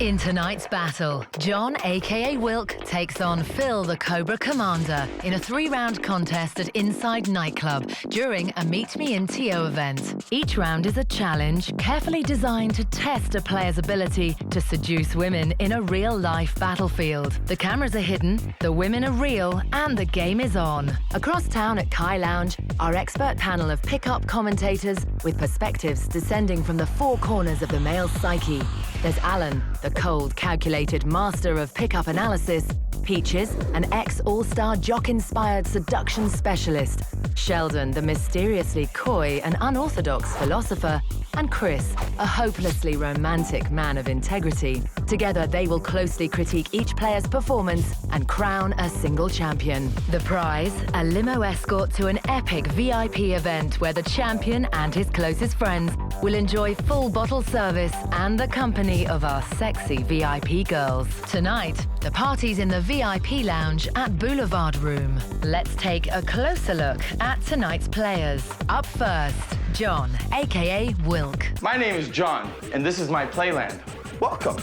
In tonight's battle, John, aka Wilk, takes on Phil, the Cobra Commander, in a 3-round contest at Inside Nightclub during a Meet Me in Tio event. Each round is a challenge carefully designed to test a player's ability to seduce women in a real-life battlefield. The cameras are hidden, the women are real, and the game is on. Across town at Kai Lounge, our expert panel of pick-up commentators with perspectives descending from the 4 corners of the male psyche. There's Alan, the cold, calculated master of pickup analysis, Peaches, an ex-all-star jock-inspired seduction specialist, Sheldon, the mysteriously coy and unorthodox philosopher, and Chris, a hopelessly romantic man of integrity. Together, they will closely critique each player's performance and crown a single champion. The prize, a limo escort to an epic VIP event where the champion and his closest friends will enjoy full bottle service and the company of our sexy VIP girls. Tonight, the party's in the VIP lounge at Boulevard Room. Let's take a closer look at tonight's players. Up first, John, aka Wilk. My name is John, and this is my playland. Welcome.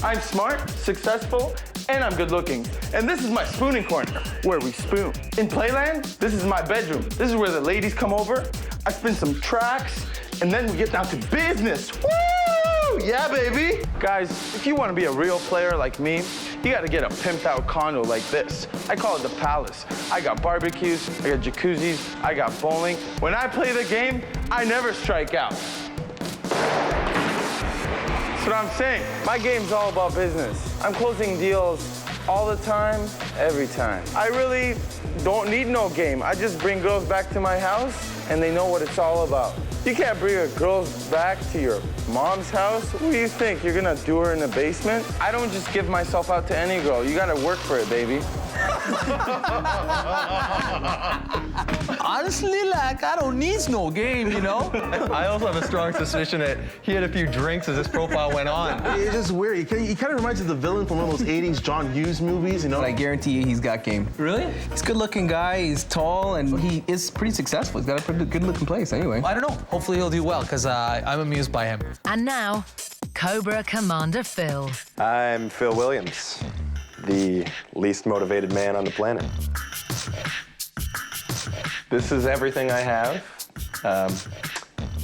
I'm smart, successful, and I'm good looking. And this is my spooning corner, where we spoon. In Playland, this is my bedroom. This is where the ladies come over. I spin some tracks, and then we get down to business. Woo! Yeah, baby! Guys, if you want to be a real player like me, you gotta get a pimped out condo like this. I call it the Palace. I got barbecues, I got jacuzzis, I got bowling. When I play the game, I never strike out. That's what I'm saying. My game's all about business. I'm closing deals all the time, every time. I really don't need no game. I just bring girls back to my house, and they know what it's all about. You can't bring a girl back to your mom's house. What do you think? You're gonna do her in the basement? I don't just give myself out to any girl. You gotta work for it, baby. Honestly, like, I don't need no game, you know? I also have a strong suspicion that he had a few drinks as his profile went on. It's just weird. He kind of reminds me of the villain from one of those 80s John Hughes movies, you know? But I guarantee you he's got game. Really? He's a good-looking guy, he's tall, and he is pretty successful. He's got a pretty good-looking place, anyway. I don't know. Hopefully he'll do well, because I'm amused by him. And now, Cobra Commander Phil. I'm Phil Williams, the least motivated man on the planet. This is everything I have.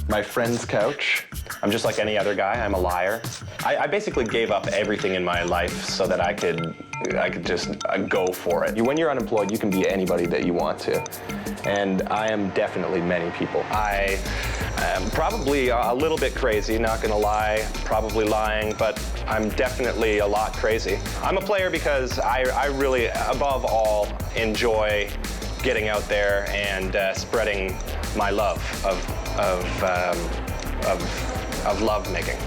My friend's couch. I'm just like any other guy. I'm a liar. I basically gave up everything in my life so that I could just go for it. When you're unemployed, you can be anybody that you want to. And I am definitely many people. I am probably a little bit crazy, not gonna lie, probably lying, but I'm definitely a lot crazy. I'm a player because I really, above all, enjoy getting out there and spreading my love of love making.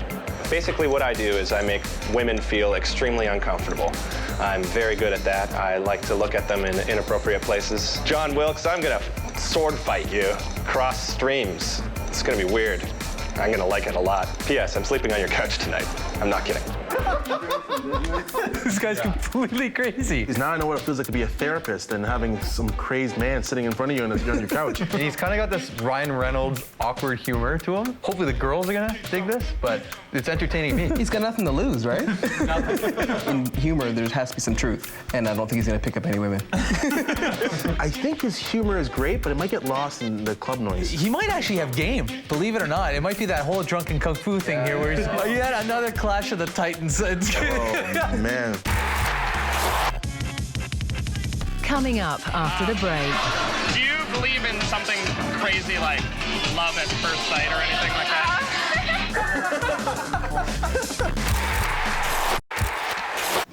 Basically what I do is I make women feel extremely uncomfortable. I'm very good at that. I like to look at them in inappropriate places. John Wilkes, I'm gonna sword fight you across streams. It's gonna be weird. I'm gonna like it a lot. P.S. I'm sleeping on your couch tonight. I'm not kidding. This guy's completely crazy. Because now I know what it feels like to be a therapist and having some crazy man sitting in front of you on your couch. And he's kind of got this Ryan Reynolds awkward humor to him. Hopefully the girls are gonna dig this, but it's entertaining me. He's got nothing to lose, right? In humor, there has to be some truth, and I don't think he's gonna pick up any women. I think his humor is great, but it might get lost in the club noise. He might actually have game, believe it or not. It might be that whole drunken kung fu thing here where he's, oh, you had another Clash of the Titans. Oh, man. Coming up after the break. Do you believe in something crazy like love at first sight or anything like that?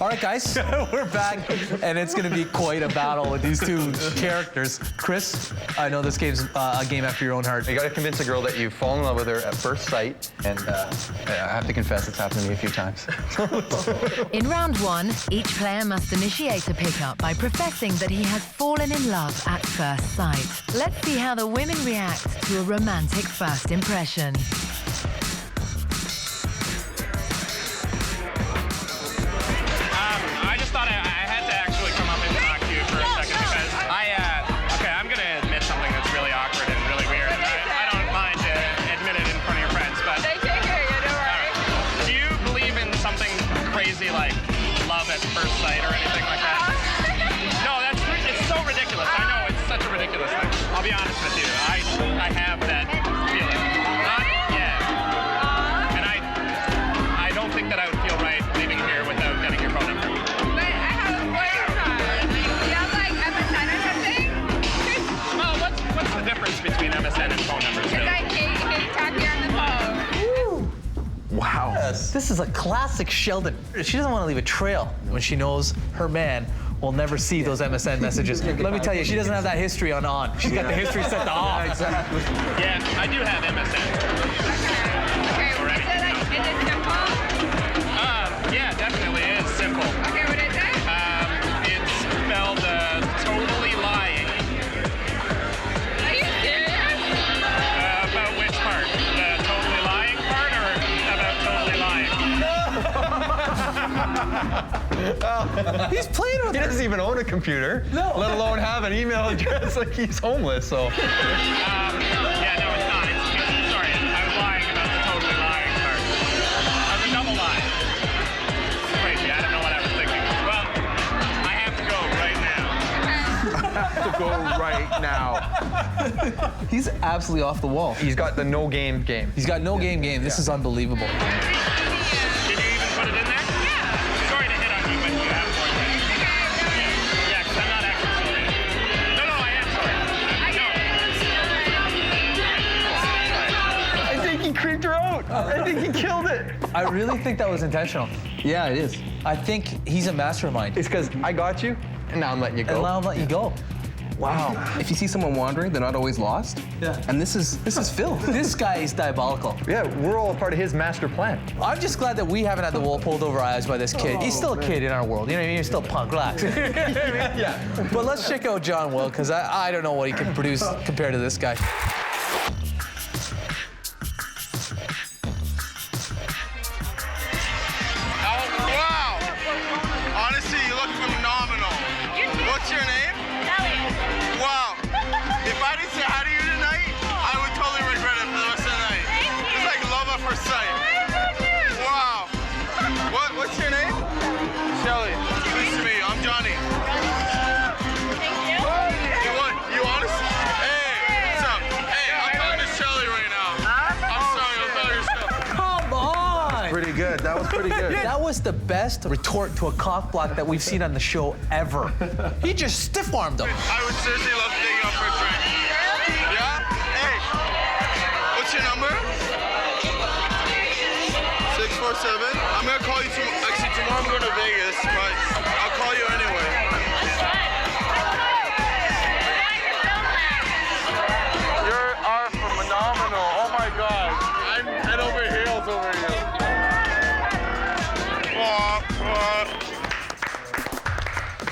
All right, guys, we're back, and it's going to be quite a battle with these two characters. Chris, I know this game's a game after your own heart. You gotta convince a girl that you fall in love with her at first sight, and I have to confess it's happened to me a few times. In round 1, each player must initiate a pickup by professing that he has fallen in love at first sight. Let's see how the women react to a romantic first impression. I just thought I had to actually come up and talk to you for a second because okay, I'm going to admit something that's really awkward and really weird. And I don't mind to admit it in front of your friends, but... They take care of you, don't worry. be like love at first sight or anything like that. No, it's so ridiculous. I know it's such a ridiculous thing. I'll be honest with you. I have that feeling. Not yet. And I don't think that I would feel right leaving here without getting your phone number. But I have a boyfriend. Do you have like MSN or something? Well, what's the difference between MSN and phone numbers? Because I hate talking on the phone. Wow. This is a classic Sheldon. She doesn't want to leave a trail when she knows her man will never see those MSN messages. Let me tell you, she doesn't have that history on. She's got the history set to off. Yeah, exactly. Yeah, I do have MSN. Okay, is it simple? Yeah, definitely it is simple. Okay, what is it? It's spelled totally lying. Are you serious? About which part? The totally lying part or about totally lying? He's playing with He doesn't even own a computer, let alone have an email address. Like he's homeless, so. Yeah, no, it's not. Sorry, I was lying about the totally lying part. I was a double lie. Crazy, I don't know what I was thinking. Well, I have to go right now. To go right now. He's absolutely off the wall. He's got the no game game. He's got no game. This is unbelievable. Did you even put it in there? Yeah. Sorry to hit on you, but you have one. Yeah, because I'm not actually sorry. No, I am sorry. I think he creeped her out. I think he killed it. I really think that was intentional. Yeah, it is. I think he's a mastermind. It's because I got you, and now I'm letting you And go. now I'm letting you go. Wow. If you see someone wandering, they're not always lost. Yeah. And this is Phil. This guy is diabolical. Yeah, we're all a part of his master plan. I'm just glad that we haven't had the wool pulled over our eyes by this kid. He's still a kid in our world. You know what I mean? He's still a punk. Relax. Yeah. But let's check out John Wilk, because I don't know what he can produce compared to this guy. Wow! Honestly, you look phenomenal. What's your name? Elliot. Wow. If I didn't say hi to you tonight, I would totally regret it for the rest of the night. It's like love at first sight. Wow. What's your name? Shelly. Nice to meet you. I'm Johnny. You honestly? Hey, what's up? Hey, I'm talking to Shelly right now. I'm sorry, I'm talking to Shelly. Come on! Pretty good. That was pretty good. That was the best retort to a cock block that we've seen on the show ever. He just stiff-armed him. I would seriously love to take you out for a drink. Yeah? Hey, what's your number? 647. I'm gonna call you tomorrow. Actually, tomorrow I'm going to Vegas, but I'll call you anyway. You are phenomenal. Oh my God. I'm head over heels over you.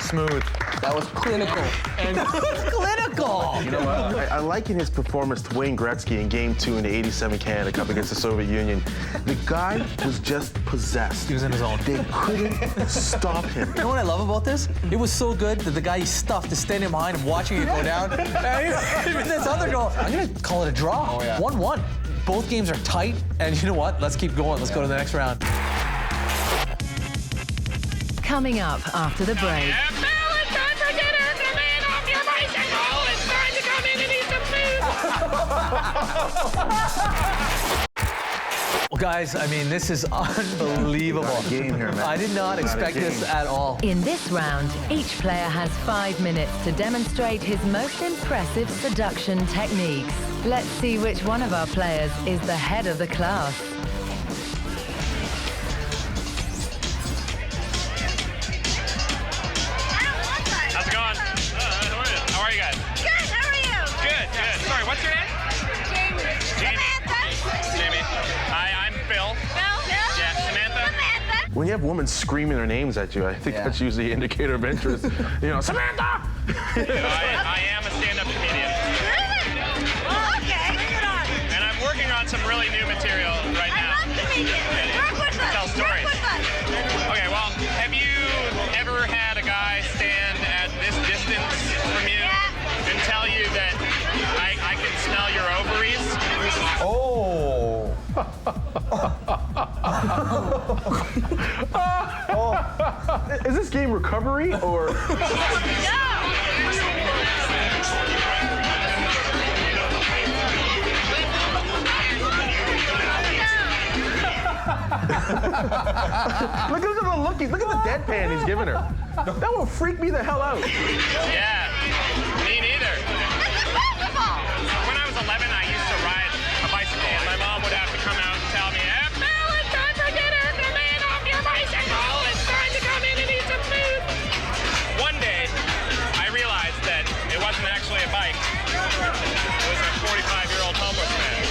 Smooth. That was clinical. Clinical! You know what? I liken his performance to Wayne Gretzky in Game 2 in the '87 Canada Cup against the Soviet Union. The guy was just possessed. He was in his own. They couldn't stop him. You know what I love about this? It was so good that the guy he stuffed is standing behind him watching it go down. And this other girl, I'm gonna call it a draw. 1-1. Both games are tight, and you know what? Let's keep going. Let's go to the next round. Coming up after the break. Now it's time for dinner. The man off your bicycle. It's time to come in and eat some food. Well, guys, I mean, this is unbelievable. Game here, man. I did not expect this at all. In this round, each player has 5 minutes to demonstrate his most impressive seduction techniques. Let's see which one of our players is the head of the class. How's it going? How are you guys? Good, how are you? Good. Sorry, what's your name? Jamie. Samantha. Jamie. Hi, I'm Phil. Phil. Yeah, Samantha. Samantha. When you have women screaming their names at you, I think that's usually an indicator of interest. You know, Samantha! I am a stand-up comedian. Really? Oh, okay. Bring it on. And I'm working on some really new material right now. I love comedians. Work with us. Tell stories. Work with us. Okay, well, have you ever had a guy stand at this distance from you and tell you that I can smell your ovaries? Oh. Oh. Is this game recovery or? Look at the look. Look at the deadpan he's giving her. That will freak me the hell out. Yeah, me neither. When I was 11, I used to ride a bicycle, and my mom would have to come out and tell me, Bill, it's time for dinner. Get a man off your bicycle. It's time to come in and eat some food. One day, I realized that it wasn't actually a bike. It was a 45-year-old homeless man.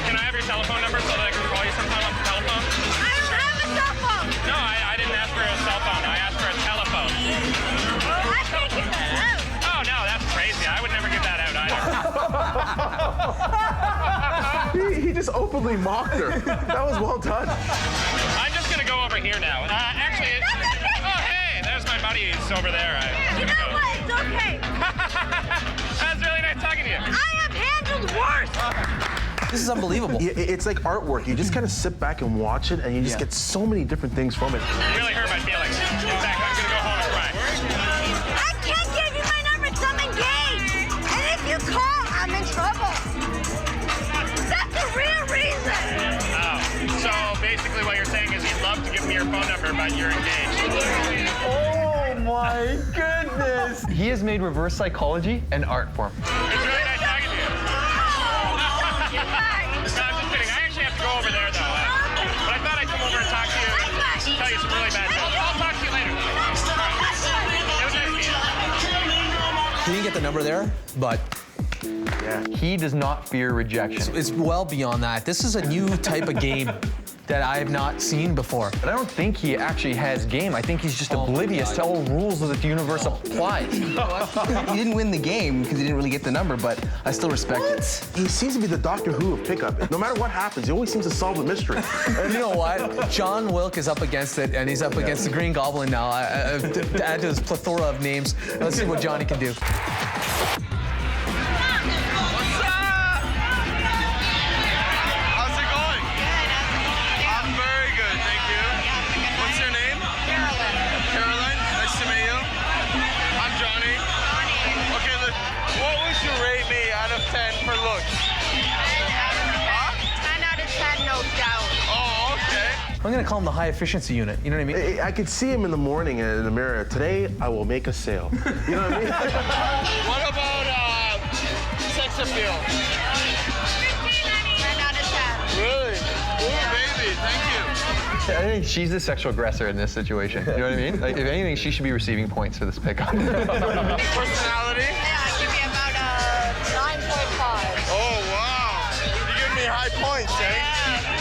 Can I have your telephone number so that I can call you sometime on the telephone? I don't have a cell phone. No, I didn't ask for a cell phone. I asked for a telephone. I can't get that out. Oh, no, that's crazy. I would never give that out either. He just openly mocked her. That was well done. I'm just going to go over here now. Actually, oh, hey, there's my buddy. He's over there. You know what? It's okay. That's really nice talking to you. I have handled worse. This is unbelievable. It's like artwork. You just kind of sit back and watch it, and you just get so many different things from it. You really hurt my feelings. In fact, I'm going to go home and cry. I can't give you my number 'cause I'm engaged. And if you call, I'm in trouble. That's the real reason. Oh, so basically what you're saying is you'd love to give me your phone number, but you're engaged. Oh my goodness! He has made reverse psychology an art form. It's really nice talking to you. No, I'm just kidding. I actually have to go over there, though. But I thought I'd come over and talk to you and tell you some really bad stuff. I'll talk to you later. All right. It was nice meeting you. He didn't get the number there, but He does not fear rejection. it's well beyond that. This is a new type of game that I have not seen before. But I don't think he actually has game. I think he's just oblivious to all rules that the universe applies. He didn't win the game because he didn't really get the number, but I still respect it. He seems to be the Doctor Who of pickup. No matter what happens, he always seems to solve the mystery. And you know what? John Wilk is up against it, and he's up against the Green Goblin now. To add to his plethora of names, let's see what Johnny can do. How's it going? I'm very good, thank you. What's your name? Caroline, nice to meet you. I'm Johnny. Okay, look, what would you rate me out of 10 for looks? 10 out of 10, no doubt. Oh, okay. I'm gonna call him the high efficiency unit. You know what I mean? I could see him in the morning in the mirror. Today, I will make a sale. You know what I mean? What about sex appeal? 10 out of 10. Really? Ooh, baby, thank you. I think she's the sexual aggressor in this situation. You know what I mean? Like, if anything, she should be receiving points for this pickup. Personality? Yeah, give me about a 9.5. Oh, wow. You give me high points, eh?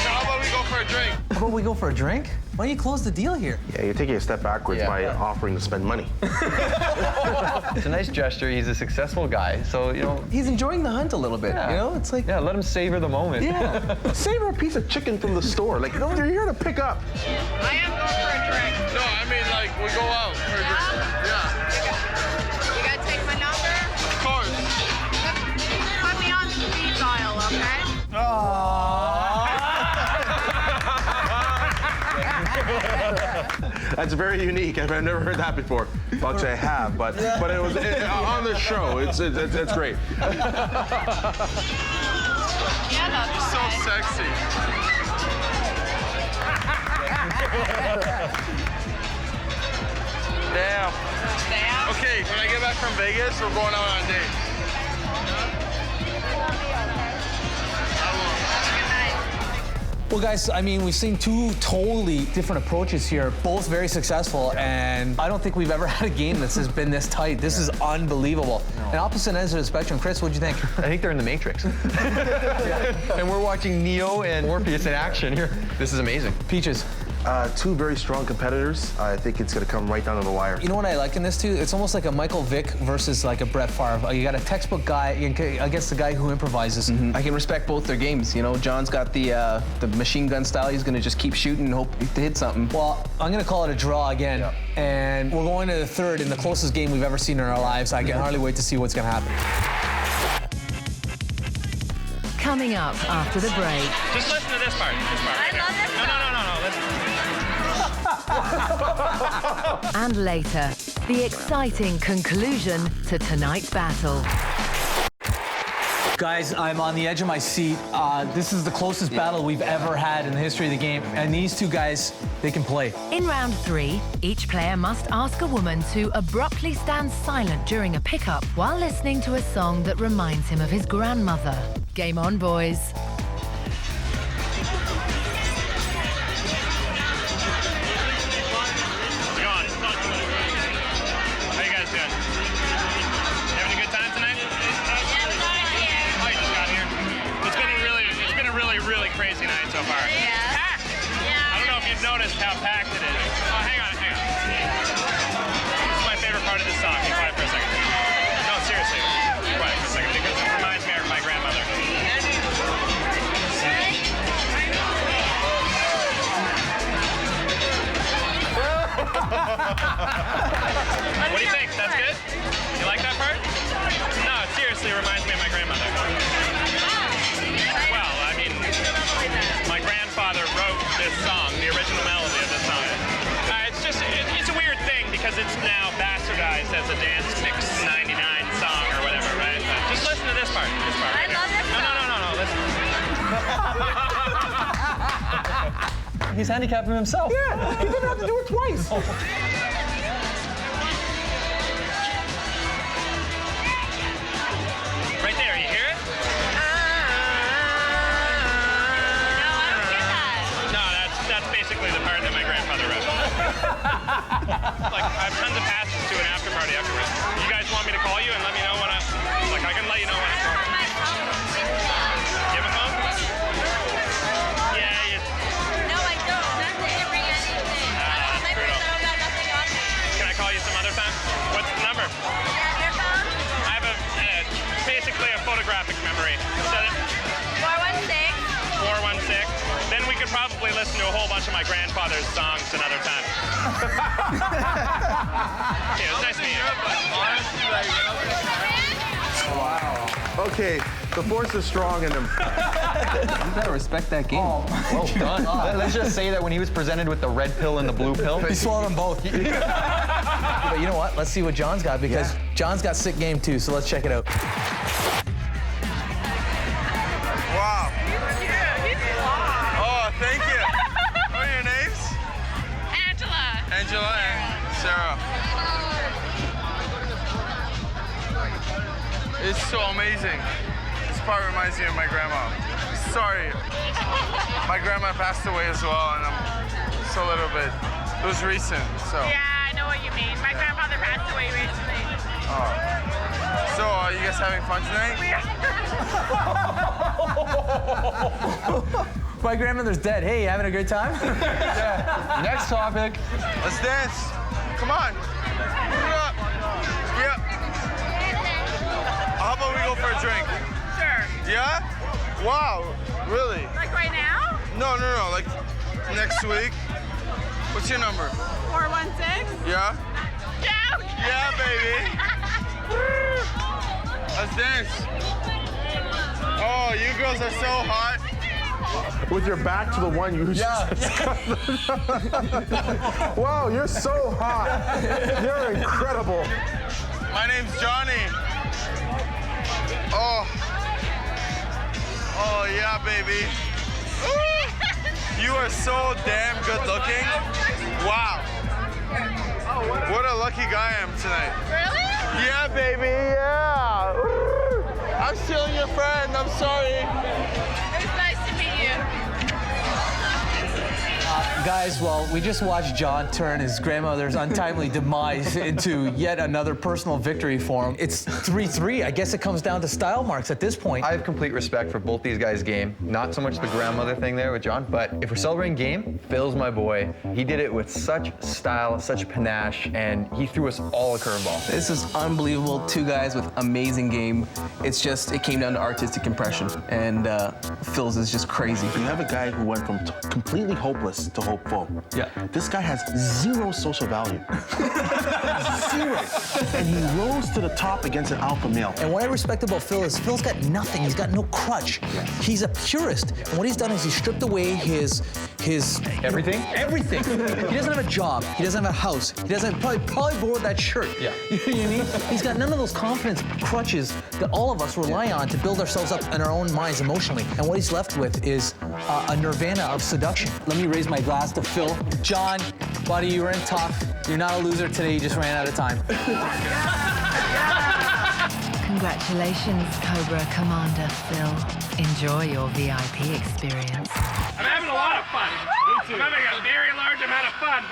So how about we go for a drink? How about we go for a drink? Why don't you close the deal here? Yeah, you're taking a step backwards by offering to spend money. It's a nice gesture. He's a successful guy. So, you know. He's enjoying the hunt a little bit, you know? It's like... Yeah, let him savor the moment. Yeah. Savor a piece of chicken from the store. Like, no, you're here to pick up. I am going for a drink. No, I mean, like, we go out for a drink. Yeah. You gotta take my number? Of course. Put me on speed dial, okay? That's very unique. I've never heard that before. Well, actually, I have, but it was on the show. It's great. Yeah, that's So sexy. Damn. Okay, when I get back from Vegas, we're going out on a date. Well, guys, I mean, we've seen two totally different approaches here, both very successful, and I don't think we've ever had a game that's been this tight. This is unbelievable. And opposite ends of the spectrum. Chris, what'd you think? I think they're in the Matrix. And we're watching Neo and Morpheus in action here. This is amazing. Peaches. Two very strong competitors. I think it's going to come right down to the wire. You know what I like in this too? It's almost like a Michael Vick versus like a Brett Favre. You got a textbook guy against the guy who improvises. I can respect both their games. You know, John's got the machine gun style. He's going to just keep shooting and hope to hit something. Well, I'm going to call it a draw again. And we're going to the third in the closest game we've ever seen in our lives. I can hardly wait to see what's going to happen. Coming up after the break. Just listen to this part. This part right I love here. this No, listen. And later, the exciting conclusion to tonight's battle. Guys, I'm on the edge of my seat. This is the closest battle we've ever had in the history of the game. And these two guys, they can play. In round 3, each player must ask a woman to abruptly stand silent during a pickup while listening to a song that reminds him of his grandmother. Game on, boys. Crazy night so far. Yeah. Packed. Yeah. I don't know if you've noticed how packed it is. Oh, hang on. This is my favorite part of this song. Be quiet for a second. No, seriously. Be quiet for a second because it reminds me of my grandmother. What do you think? That's good? You like that part? No, it seriously reminds me of my grandmother. Well, I mean, my grandfather wrote this song, the original melody of this song. It's a weird thing because it's now bastardized as a dance mix 99 song or whatever, right? Just listen to this part. I love this song. No, listen. He's handicapping himself. Yeah, he didn't have to do it twice. Right there, you hear it? That's basically the part that my grandfather wrote. Like, I have tons of passes to an after party afterwards. You guys want me to call you and let me know when I can let you know when it's over. You have a phone? Yeah, No, I don't. Nothing. I didn't bring anything. My brutal. phone got nothing on me. Can I call you some other time? What's the number? Yeah, your phone? I have basically a photographic memory. Set it. 416. 416. Then we could probably listen to a whole bunch of my grandfather's songs another time. Yeah, it was nice to meet you. Wow. Okay, the force is strong in him. You gotta respect that game. Well done. Let's just say that when he was presented with the red pill and the blue pill, He swallowed them both. But you know what? Let's see what John's got because John's got sick game too. So let's check it out. Wow. Oh, thank you. What are your names? Angela and Sarah. It's so amazing. This part reminds me of my grandma. Sorry. My grandma passed away as well, and I'm just a little bit. It was recent, so. Yeah, I know what you mean. My grandfather passed away recently. Oh. So, are you guys having fun tonight? My grandmother's dead. Hey, you having a good time? yeah. Next topic. Let's dance. Come on. Yeah. How about we go for a drink? Sure. Yeah? Wow. Really? Like right now? No. Like next week. What's your number? 416? Yeah? Joke! Yeah, baby. Let's dance. Oh, you girls are so hot. With your back to the one you just... Wow, you're so hot. You're incredible. My name's Johnny. Oh, yeah, baby. You are so damn good looking. Wow. What a lucky guy I am tonight. Really? Yeah, baby, yeah. I'm stealing your friend, I'm sorry. It was nice to meet you. Guys, well, we just watched John turn his grandmother's untimely demise into yet another personal victory for him. It's 3-3. I guess it comes down to style marks at this point. I have complete respect for both these guys' game. Not so much the grandmother thing there with John, but if we're celebrating game, Phil's my boy. He did it with such style, such panache, and he threw us all a curveball. This is unbelievable. Two guys with amazing game. It's just, it came down to artistic impression, and Phil's is just crazy. You have a guy who went from completely hopeless to hopeful. Yeah. This guy has zero social value. Zero. And he rose to the top against an alpha male. And what I respect about Phil is Phil's got nothing. He's got no crutch. He's a purist. And what he's done is he stripped away his Everything? Everything. He doesn't have a job. He doesn't have a house. He doesn't probably borrowed that shirt. Yeah. You know what I mean? He's got none of those confidence crutches that all of us rely on to build ourselves up in our own minds emotionally. And what he's left with is a nirvana of seduction. Let me raise my glass to Phil. John, buddy, you were in tough. You're not a loser today. You just ran out of time. Congratulations, Cobra Commander Phil. Enjoy your VIP experience. I'm having a lot of fun. I'm having a very large amount of fun.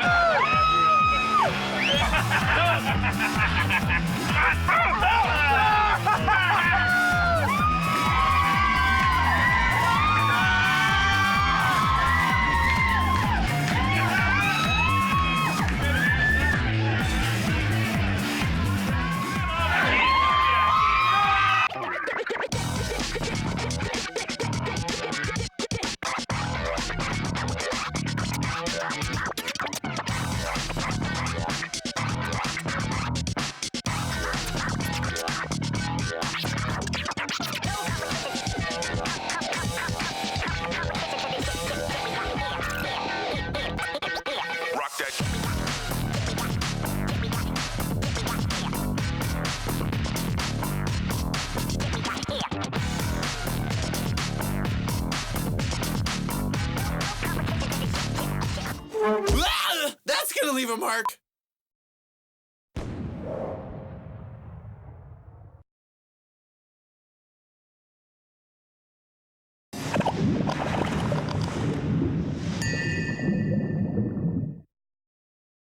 That's gonna leave a mark.